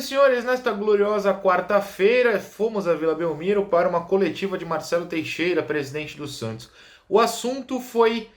e senhores, nesta gloriosa quarta-feira, fomos a Vila Belmiro para uma coletiva de Marcelo Teixeira, presidente do Santos. O assunto foi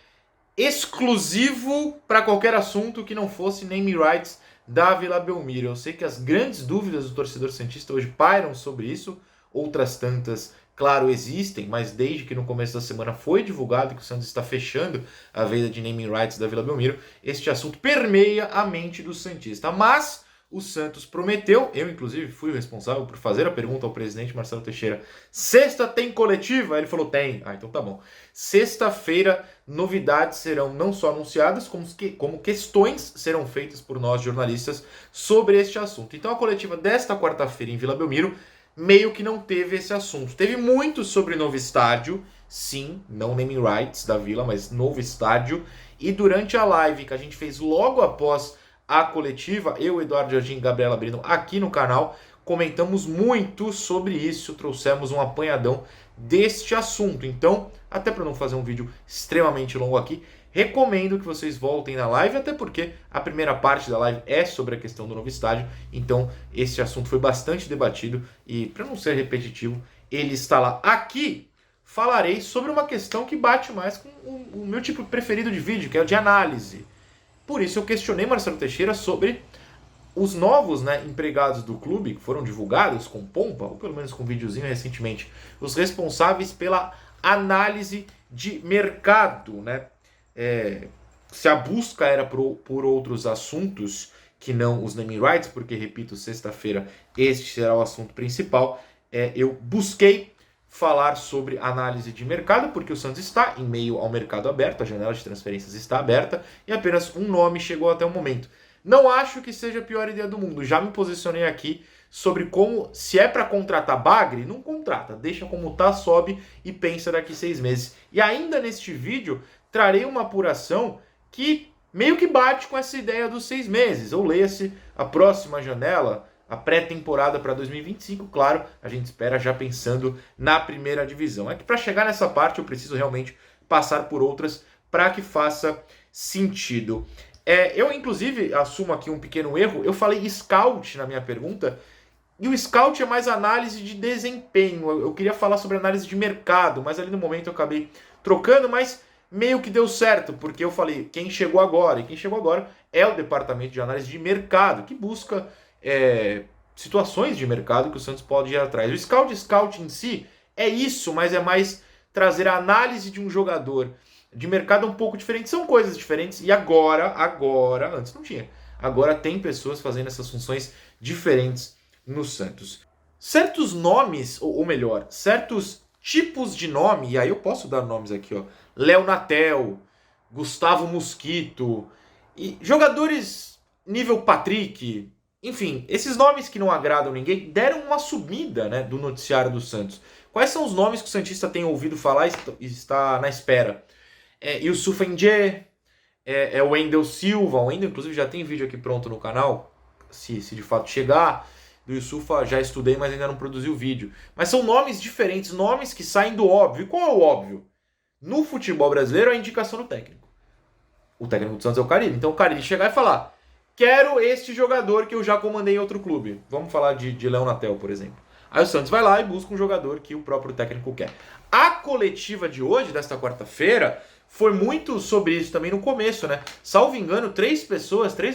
exclusivo para qualquer assunto que não fosse name rights da Vila Belmiro. Eu sei que as grandes dúvidas do torcedor santista hoje pairam sobre isso, outras tantas, claro, existem, mas desde que no começo da semana foi divulgado que o Santos está fechando a venda de naming rights da Vila Belmiro, este assunto permeia a mente do santista. Mas o Santos prometeu, eu inclusive fui o responsável por fazer a pergunta ao presidente Marcelo Teixeira, sexta tem coletiva? Ele falou, tem. Ah, então tá bom. Sexta-feira, novidades serão não só anunciadas, como questões serão feitas por nós jornalistas sobre este assunto. Então a coletiva desta quarta-feira em Vila Belmiro meio que não teve esse assunto. Teve muito sobre novo estádio, sim, não naming rights da Vila, mas novo estádio. E durante a live que a gente fez logo após a coletiva, eu, Eduardo Jardim e Gabriela Brino, aqui no canal, comentamos muito sobre isso, trouxemos um apanhadão deste assunto. Então, até para não fazer um vídeo extremamente longo aqui, recomendo que vocês voltem na live, até porque a primeira parte da live é sobre a questão do novo estádio, então esse assunto foi bastante debatido e, para não ser repetitivo, ele está lá. Aqui falarei sobre uma questão que bate mais com o meu tipo preferido de vídeo, que é o de análise. Por isso eu questionei Marcelo Teixeira sobre os novos empregados do clube, que foram divulgados com pompa, ou pelo menos com um videozinho recentemente, os responsáveis pela análise de mercado, se a busca era por outros assuntos que não os naming rights, porque, repito, sexta-feira este será o assunto principal, eu busquei falar sobre análise de mercado, porque o Santos está em meio ao mercado aberto, a janela de transferências está aberta, e apenas um nome chegou até o momento. Não acho que seja a pior ideia do mundo, já me posicionei aqui sobre como, se é para contratar bagre, não contrata, deixa como tá, sobe e pensa daqui 6 meses. E ainda neste vídeo, trarei uma apuração que meio que bate com essa ideia dos 6 meses, ou leia-se a próxima janela, a pré-temporada para 2025, claro, a gente espera já pensando na primeira divisão. É que para chegar nessa parte eu preciso realmente passar por outras para que faça sentido. Eu, inclusive, assumo aqui um pequeno erro, eu falei scout na minha pergunta, e o scout é mais análise de desempenho. Eu queria falar sobre análise de mercado, mas ali no momento eu acabei trocando, mas meio que deu certo, porque eu falei quem chegou agora, e quem chegou agora é o departamento de análise de mercado, que busca situações de mercado que o Santos pode ir atrás. O scout em si é isso, mas é mais trazer a análise de um jogador de mercado um pouco diferente. São coisas diferentes e agora, antes não tinha. Agora tem pessoas fazendo essas funções diferentes no Santos. Certos nomes, ou melhor, certos tipos de nome, e aí eu posso dar nomes aqui, ó. Léo Natel, Gustavo Mosquito, e jogadores nível Patrick. Enfim, esses nomes que não agradam ninguém deram uma subida do noticiário do Santos. Quais são os nomes que o Santista tem ouvido falar e está na espera? Youssoufa N'Djé, o Wendel Silva. O Wendel, inclusive, já tem vídeo aqui pronto no canal, se de fato chegar. Do Youssoufa já estudei, mas ainda não produzi o vídeo. Mas são nomes diferentes, nomes que saem do óbvio. E qual é o óbvio? No futebol brasileiro, é a indicação do técnico. O técnico do Santos é o Carille. Então o Carille chegar e falar: quero este jogador que eu já comandei em outro clube. Vamos falar de Léo Natel, por exemplo. Aí o Santos vai lá e busca um jogador que o próprio técnico quer. A coletiva de hoje, desta quarta-feira, foi muito sobre isso também no começo, Salvo engano, 3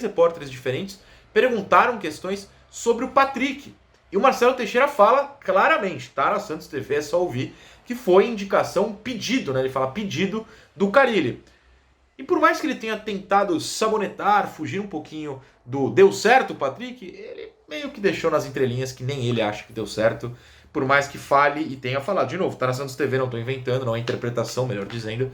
repórteres diferentes, perguntaram questões sobre o Patrick. E o Marcelo Teixeira fala claramente, tá? Na Santos TV é só ouvir, que foi indicação, pedido, Ele fala pedido do Carille. E por mais que ele tenha tentado sabonetar, fugir um pouquinho do deu certo, Patrick, ele meio que deixou nas entrelinhas que nem ele acha que deu certo, por mais que fale e tenha falado. De novo, tá na Santos TV, não tô inventando, não é interpretação, melhor dizendo,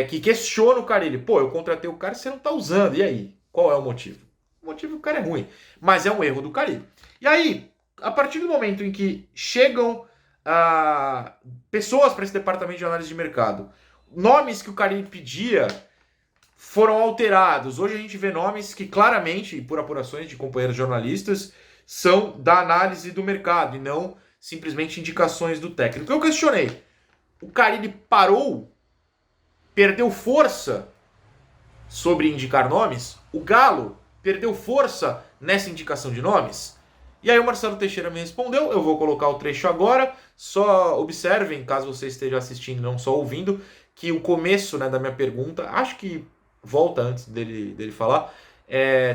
que questiona o Carille. Pô, eu contratei o cara e você não tá usando, e aí? Qual é o motivo? O motivo do cara é ruim, mas é um erro do Carille. E aí, a partir do momento em que chegam pessoas para esse departamento de análise de mercado, nomes que o Carille pedia foram alterados. Hoje a gente vê nomes que claramente, por apurações de companheiros jornalistas, são da análise do mercado e não simplesmente indicações do técnico. Eu questionei. O Carille parou, perdeu força sobre indicar nomes? O Galo perdeu força nessa indicação de nomes? E aí o Marcelo Teixeira me respondeu, eu vou colocar o trecho agora, só observem, caso você esteja assistindo, não só ouvindo, que o começo, né, da minha pergunta, acho que volta antes dele falar,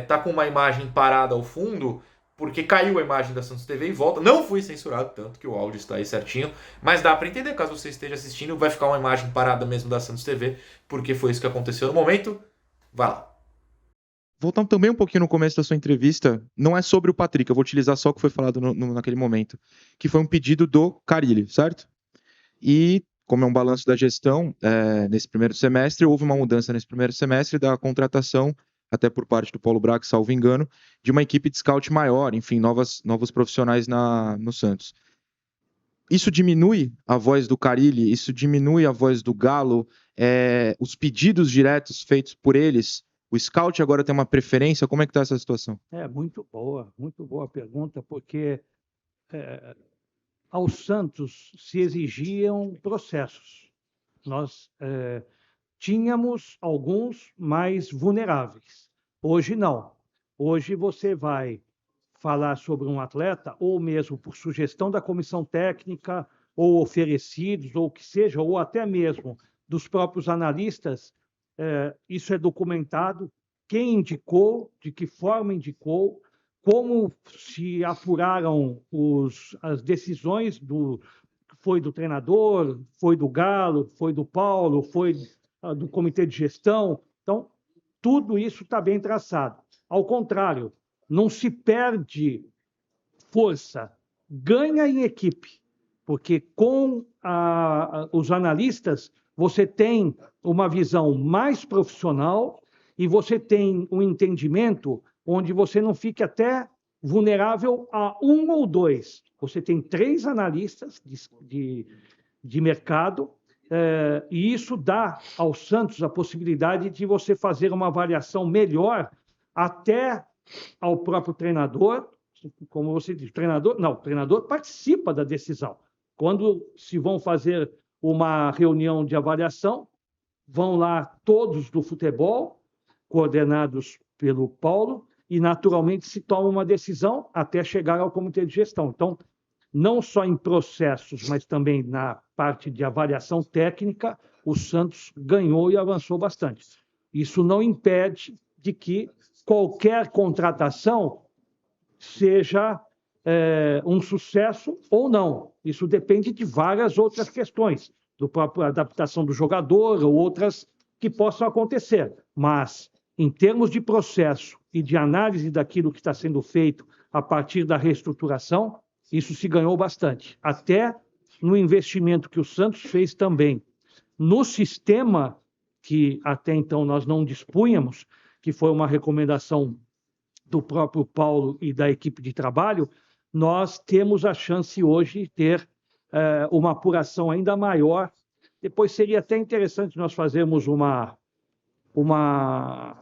tá com uma imagem parada ao fundo, porque caiu a imagem da Santos TV e volta. Não fui censurado, tanto que o áudio está aí certinho, mas dá para entender, caso você esteja assistindo, vai ficar uma imagem parada mesmo da Santos TV, porque foi isso que aconteceu no momento. Vai lá. Voltando também um pouquinho no começo da sua entrevista, não é sobre o Patrick, eu vou utilizar só o que foi falado naquele momento, que foi um pedido do Carille, certo? E, como é um balanço da gestão, nesse primeiro semestre, houve uma mudança nesse primeiro semestre da contratação, até por parte do Paulo Braga, salvo engano, de uma equipe de scout maior, enfim, novos profissionais no Santos. Isso diminui a voz do Carille, isso diminui a voz do Galo, os pedidos diretos feitos por eles. O scout agora tem uma preferência? Como é que está essa situação? Muito boa a pergunta, porque ao Santos se exigiam processos. Nós tínhamos alguns mais vulneráveis. Hoje não. Hoje você vai falar sobre um atleta, ou mesmo por sugestão da comissão técnica, ou oferecidos, ou o que seja, ou até mesmo dos próprios analistas, isso é documentado, quem indicou, de que forma indicou, como se apuraram as decisões foi do treinador, foi do Galo, foi do Paulo, foi do comitê de gestão. Então, tudo isso está bem traçado. Ao contrário, não se perde força, ganha em equipe, porque com os analistas você tem uma visão mais profissional e você tem um entendimento onde você não fique até vulnerável a um ou dois. Você tem 3 analistas de mercado, e isso dá ao Santos a possibilidade de você fazer uma avaliação melhor até ao próprio treinador, como você diz, o treinador participa da decisão. Quando se vão fazer uma reunião de avaliação, vão lá todos do futebol, coordenados pelo Paulo, e naturalmente se toma uma decisão até chegar ao comitê de gestão. Então, não só em processos, mas também na parte de avaliação técnica, o Santos ganhou e avançou bastante. Isso não impede de que qualquer contratação seja um sucesso ou não. Isso depende de várias outras questões, da própria adaptação do jogador ou outras que possam acontecer. Mas, em termos de processo e de análise daquilo que está sendo feito a partir da reestruturação, isso se ganhou bastante. Até no investimento que o Santos fez também no sistema que até então nós não dispunhamos, que foi uma recomendação do próprio Paulo e da equipe de trabalho, nós temos a chance hoje de ter uma apuração ainda maior. Depois seria até interessante nós fazermos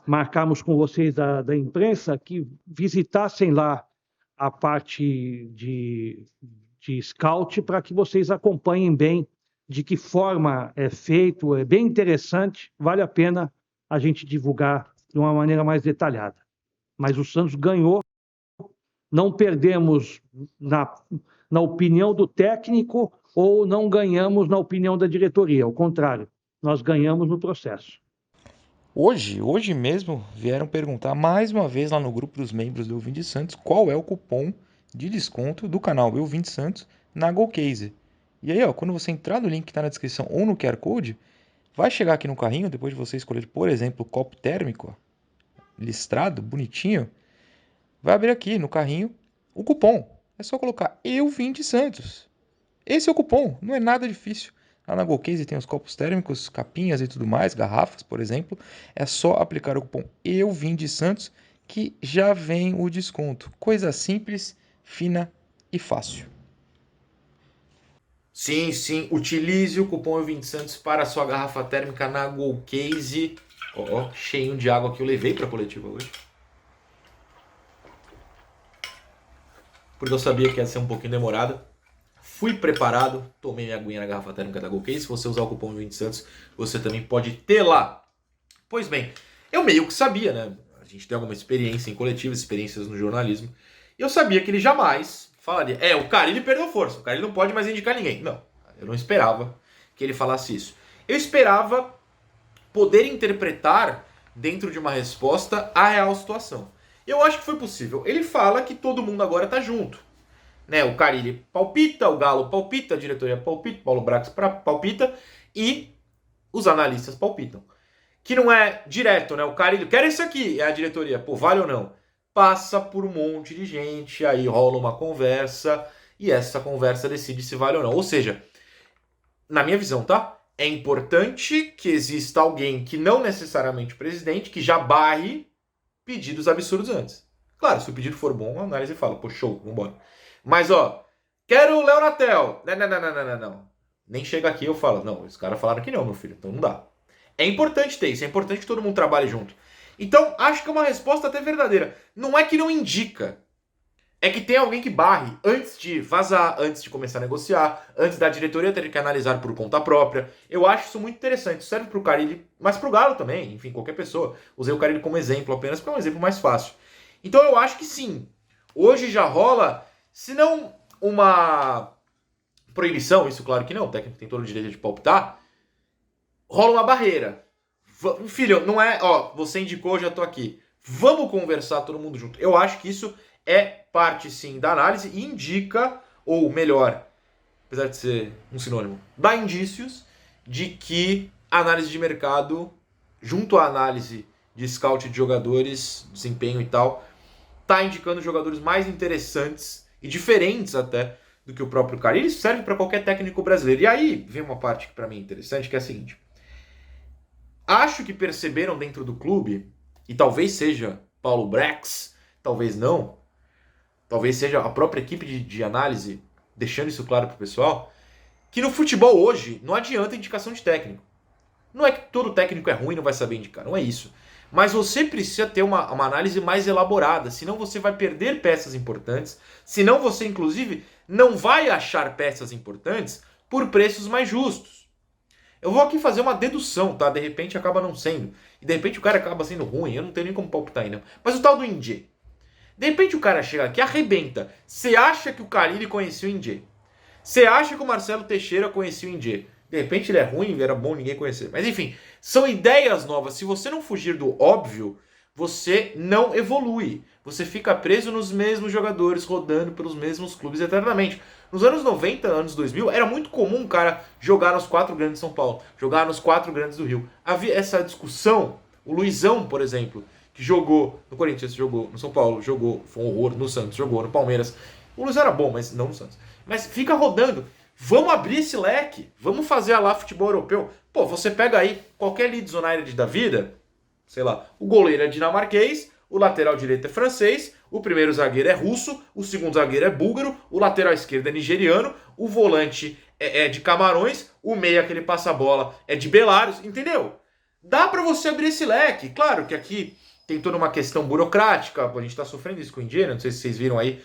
marcarmos com vocês da imprensa que visitassem lá a parte de scout para que vocês acompanhem bem de que forma é feito, é bem interessante, vale a pena a gente divulgar de uma maneira mais detalhada. Mas o Santos ganhou, não perdemos na opinião do técnico ou não ganhamos na opinião da diretoria, ao contrário, nós ganhamos no processo. Hoje mesmo, vieram perguntar mais uma vez lá no grupo dos membros do Elvin de Santos qual é o cupom de desconto do canal Elvin de Santos na GoCase. E aí, ó, quando você entrar no link que está na descrição ou no QR Code, vai chegar aqui no carrinho, depois de você escolher, por exemplo, o copo térmico, ó, listrado, bonitinho, vai abrir aqui no carrinho o cupom. É só colocar Elvin de Santos. Esse é o cupom, não é nada difícil. Lá na GoCase tem os copos térmicos, capinhas e tudo mais, garrafas, por exemplo. É só aplicar o cupom Elvin de Santos que já vem o desconto. Coisa simples, fina e fácil. Sim, utilize o cupom Elvin Santos para a sua garrafa térmica na GoCase. Ó, cheinho de água que eu levei para a coletiva hoje. Porque eu sabia que ia ser um pouquinho demorada. Fui preparado, tomei minha aguinha na garrafa térmica da GoCase. Se você usar o cupom Elvin Santos, você também pode ter lá. Pois bem, eu meio que sabia, né? A gente tem alguma experiência em coletivas, experiências no jornalismo. eu sabia que ele jamais falaria, o Carille perdeu força, o Carille não pode mais indicar ninguém. Não, eu não esperava que ele falasse isso. Eu esperava poder interpretar dentro de uma resposta a real situação. Eu acho que foi possível. Ele fala que todo mundo agora tá junto. Né? O Carille palpita, o Galo palpita, a diretoria palpita, Paulo Brax palpita e os analistas palpitam. Que não é direto, né? O Carille quer isso aqui, é a diretoria, pô, vale ou não? Passa por um monte de gente, aí rola uma conversa e essa conversa decide se vale ou não. Ou seja, na minha visão, tá? É importante que exista alguém que não necessariamente o presidente, que já barre pedidos absurdos antes. Claro, se o pedido for bom, a análise fala, pô, show, vambora. Mas, ó, quero o Léo Natel. Não. Nem chega aqui eu falo, não, os caras falaram que não, meu filho, então não dá. É importante ter isso, é importante que todo mundo trabalhe junto. Então, acho que é uma resposta até verdadeira. Não é que não indica, é que tem alguém que barre antes de vazar, antes de começar a negociar, antes da diretoria ter que analisar por conta própria. Eu acho isso muito interessante. Isso serve pro Carille, mas pro Galo também, enfim, qualquer pessoa. Usei o Carille como exemplo apenas porque é um exemplo mais fácil. Então eu acho que sim. Hoje já rola, se não uma proibição, isso claro que não, o técnico tem todo o direito de palpitar, rola uma barreira. Filho, não é, ó, você indicou, já tô aqui. Vamos conversar todo mundo junto. Eu acho que isso é parte, sim, da análise e indica, ou melhor, apesar de ser um sinônimo, dá indícios de que a análise de mercado, junto à análise de scout de jogadores, desempenho e tal, tá indicando jogadores mais interessantes e diferentes até do que o próprio Carille. Isso serve para qualquer técnico brasileiro. E aí vem uma parte que para mim é interessante, que é a seguinte. Acho que perceberam dentro do clube, e talvez seja Paulo Brax, talvez não, talvez seja a própria equipe de análise deixando isso claro pro pessoal, que no futebol hoje não adianta indicação de técnico. Não é que todo técnico é ruim e não vai saber indicar, não é isso. Mas você precisa ter uma análise mais elaborada, senão você vai perder peças importantes, senão você, inclusive, não vai achar peças importantes por preços mais justos. Eu vou aqui fazer uma dedução, tá? De repente acaba não sendo. E de repente o cara acaba sendo ruim, eu não tenho nem como palpitar ainda. Mas o tal do Indê. De repente o cara chega aqui e arrebenta. Você acha que o Carille conhecia o Indê? Você acha que o Marcelo Teixeira conhecia o Indê? De repente ele é ruim, era bom ninguém conhecer. Mas enfim, são ideias novas. Se você não fugir do óbvio, você não evolui. Você fica preso nos mesmos jogadores, rodando pelos mesmos clubes eternamente. Nos anos 90, anos 2000, era muito comum um cara jogar nos 4 grandes de São Paulo, jogar nos 4 grandes do Rio. Havia essa discussão. O Luizão, por exemplo, que jogou no Corinthians, jogou no São Paulo, jogou, foi um horror, no Santos, jogou no Palmeiras. O Luizão era bom, mas não no Santos. Mas fica rodando. Vamos abrir esse leque. Vamos fazer lá futebol europeu. Pô, você pega aí qualquer Leeds United da vida, sei lá, o goleiro é dinamarquês, o lateral direito é francês, o primeiro zagueiro é russo, o segundo zagueiro é búlgaro, o lateral esquerdo é nigeriano, o volante é de Camarões, o meia que ele passa a bola é de Belarus, entendeu? Dá pra você abrir esse leque. Claro que aqui tem toda uma questão burocrática, a gente tá sofrendo isso com o Indiana, não sei se vocês viram aí,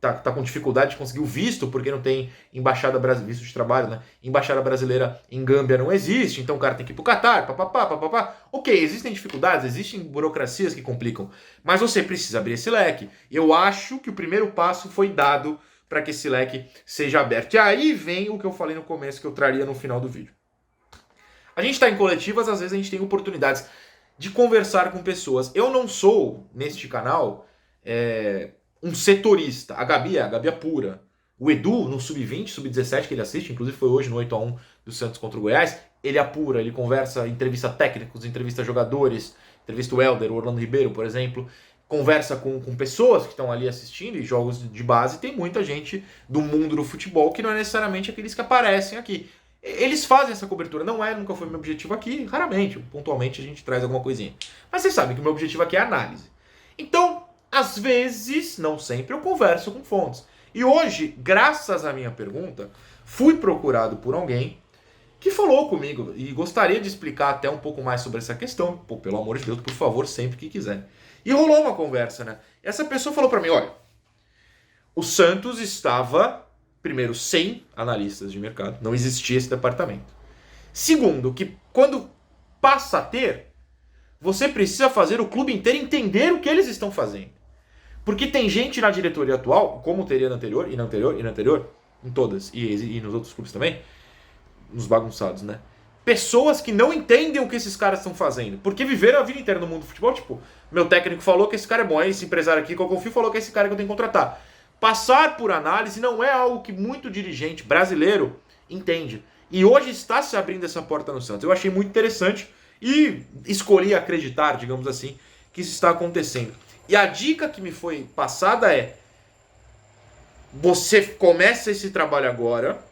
tá com dificuldade de conseguir o visto, porque não tem embaixada brasileira, visto de trabalho, né? Embaixada brasileira em Gâmbia não existe, então o cara tem que ir pro Catar, papapá. Ok, existem dificuldades, existem burocracias que complicam, mas você precisa abrir esse leque. Eu acho que o primeiro passo foi dado para que esse leque seja aberto. E aí vem o que eu falei no começo, que eu traria no final do vídeo. A gente está em coletivas, às vezes a gente tem oportunidades de conversar com pessoas. Eu não sou, neste canal, um setorista. A Gabi é pura. O Edu, no Sub-20, Sub-17, que ele assiste, inclusive foi hoje no 8-1 do Santos contra o Goiás, ele apura, ele conversa, entrevista técnicos, entrevista jogadores, entrevista o Helder, o Orlando Ribeiro, por exemplo, conversa com pessoas que estão ali assistindo, e jogos de base, tem muita gente do mundo do futebol que não é necessariamente aqueles que aparecem aqui. Eles fazem essa cobertura, nunca foi meu objetivo aqui, raramente, pontualmente a gente traz alguma coisinha. Mas vocês sabem que o meu objetivo aqui é análise. Então, às vezes, não sempre, eu converso com fontes. E hoje, graças à minha pergunta, fui procurado por alguém que falou comigo e gostaria de explicar até um pouco mais sobre essa questão. Pô, pelo amor de Deus, por favor, sempre que quiser. E rolou uma conversa, né? Essa pessoa falou pra mim, olha, o Santos estava, primeiro, sem analistas de mercado, não existia esse departamento. Segundo, que quando passa a ter, você precisa fazer o clube inteiro entender o que eles estão fazendo. Porque tem gente na diretoria atual, como teria na anterior, e na anterior, e na anterior, em todas, e nos outros clubes também, nos bagunçados, né? Pessoas que não entendem o que esses caras estão fazendo. Porque viveram a vida inteira no mundo do futebol, tipo, meu técnico falou que esse cara é bom, esse empresário aqui que eu confio falou que é esse cara que eu tenho que contratar. Passar por análise não é algo que muito dirigente brasileiro entende. E hoje está se abrindo essa porta no Santos. Eu achei muito interessante e escolhi acreditar, digamos assim, que isso está acontecendo. E a dica que me foi passada é: você começa esse trabalho agora,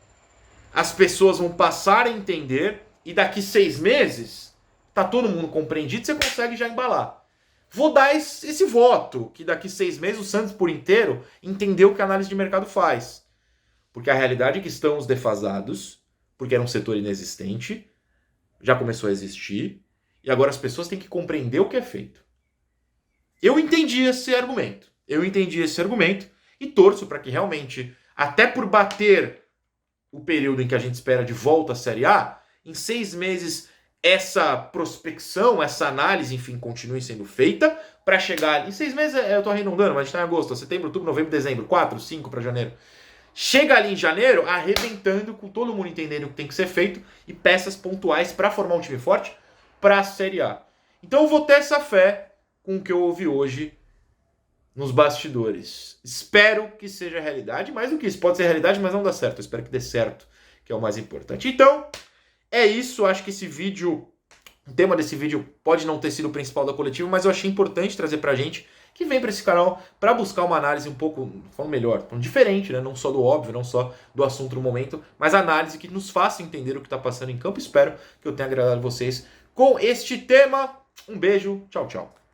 as pessoas vão passar a entender, e daqui 6 meses, tá todo mundo compreendido, você consegue já embalar. Vou dar esse voto, que daqui 6 meses o Santos por inteiro entendeu o que a análise de mercado faz. Porque a realidade é que estamos defasados, porque era um setor inexistente, já começou a existir, e agora as pessoas têm que compreender o que é feito. Eu entendi esse argumento. E torço para que realmente, até por bater o período em que a gente espera de volta à Série A, em 6 meses essa prospecção, essa análise, enfim, continue sendo feita para chegar... Em 6 meses eu tô arredondando, mas a gente tá em agosto, setembro, outubro, novembro, dezembro, 4, 5 para janeiro. Chega ali em janeiro arrebentando, com todo mundo entendendo o que tem que ser feito e peças pontuais para formar um time forte para a Série A. Então eu vou ter essa fé com o que eu ouvi hoje nos bastidores. Espero que seja realidade, mais do que isso, pode ser realidade, mas não dá certo. Eu espero que dê certo, que é o mais importante. Então, é isso. Acho que esse vídeo, o tema desse vídeo pode não ter sido o principal da coletiva, mas eu achei importante trazer pra gente, que vem para esse canal, para buscar uma análise um pouco, falando melhor, diferente, né? Não só do óbvio, não só do assunto no momento, mas análise que nos faça entender o que está passando em campo. Espero que eu tenha agradado vocês com este tema. Um beijo, tchau, tchau.